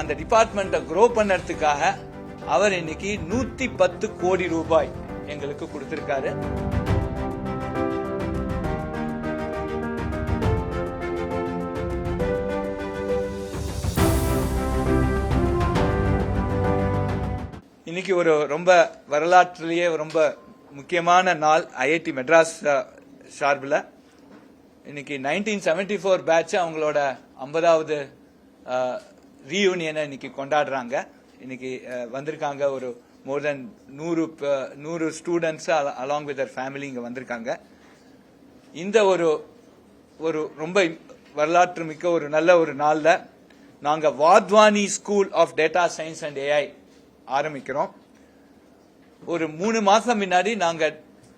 அந்த டிபார்ட்மெண்ட்டை க்ரோ பண்ணறதுக்காக அவர் இன்னைக்கு 110 கோடி ரூபாய் எங்களுக்கு கொடுத்திருக்காரு. இன்னைக்கு ஒரு ரொம்ப வரலாற்றிலேயே ரொம்ப முக்கியமான நாள் ஐஐடி மெட்ராஸ் சார்பில். இன்னைக்கு 1974 பேட்ச் அவங்களோட 50வது ரீயூனியனை இன்னைக்கு கொண்டாடுறாங்க. இன்னைக்கு வந்திருக்காங்க ஒரு மோர் தென் 100 students along with Dhar family இங்க வந்திருக்காங்க. இந்த ஒரு ரொம்ப வரலாற்று மிக்க ஒரு நல்ல ஒரு நாள்ல நாங்க Wadhwani school of data science and AI ஆரம்பிக்கிறோம். ஒரு 3 மாசம் முன்னாடி நாங்க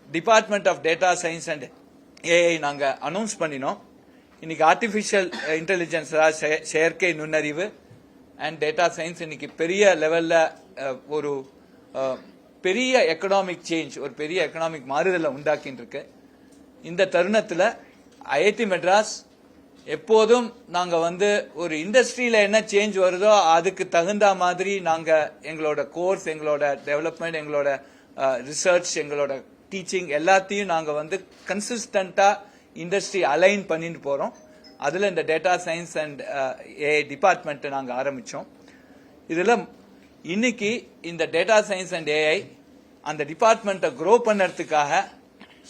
department of data science and AI நாங்க அனௌன்ஸ் பண்ணினோம். இன்னைக்கு ஆர்டிபிஷியல் இன்டெலிஜென்ஸ் செயற்கை நுண்ணறிவு அண்ட் டேட்டா சயின்ஸ் இன்னைக்கு பெரிய லெவல்ல ஒரு பெரிய எக்கனாமிக் சேஞ்ச், ஒரு பெரிய எக்கனாமிக் மாறுதலை உண்டாக்கிட்டு இருக்கு. இந்த தருணத்தில் ஐஐடி மெட்ராஸ் எப்போதும் நாங்க ஒரு இண்டஸ்ட்ரியில என்ன சேஞ்ச் வருதோ அதுக்கு தகுந்த மாதிரி நாங்க எங்களோட கோர்ஸ், எங்களோட டெவலப்மெண்ட், எங்களோட ரிசர்ச், எங்களோட டீச்சிங் எல்லாத்தையும் நாங்க கன்சிஸ்டன்டா இண்டஸ்ட்ரி அலைன் பண்ணிட்டு போறோம். அதுல இந்த data science and AI department நாங்க ஆரம்பிச்சோம். இதுல இன்னைக்கு இந்த டேட்டா சயின்ஸ் அண்ட் ஏஐ அந்த டிபார்ட்மெண்ட்டை க்ரோ பண்ணறதுக்காக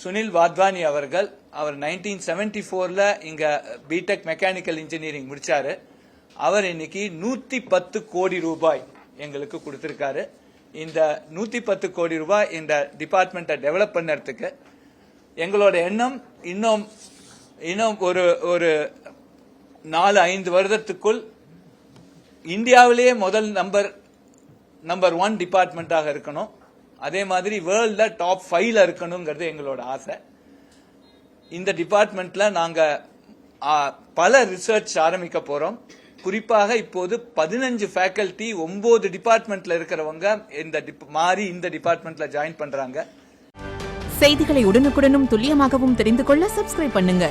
சுனில் வாத்வானி அவர்கள் 1974ல இங்க பிடெக் மெக்கானிக்கல் இன்ஜினியரிங் முடிச்சாரு. அவர் இன்னைக்கு 110 கோடி ரூபாய் எங்களுக்கு கொடுத்திருக்காரு. இந்த 110 கோடி ரூபாய் இந்த டிபார்ட்மெண்ட்டை டெவலப் பண்ணறதுக்கு எங்களோட எண்ணம் இன்னும் ஒரு 4-5 வருடத்துக்குள் இந்தியாவிலேயே முதல் நம்பர் 1 டிபார்ட்மெண்டாக இருக்கணும். அதே மாதிரி வேர்ல்ட்ல டாப் 5ல இருக்கணுங்கிறது எங்களோட ஆசை. இந்த டிபார்ட்மெண்ட்ல நாங்க பல ரிசர்ச் ஆரம்பிக்க போறோம். குறிப்பாக இப்போது 15 ஃபேக்கல்டி 9 டிபார்ட்மெண்ட்ல இருக்கிறவங்க இந்த டிபார்ட்மெண்ட்ல ஜாயின் பண்றாங்க. செய்திகளை உடனுக்குடனும் துல்லியமாகவும் தெரிந்து கொள்ள சப்ஸ்கிரைப் பண்ணுங்க.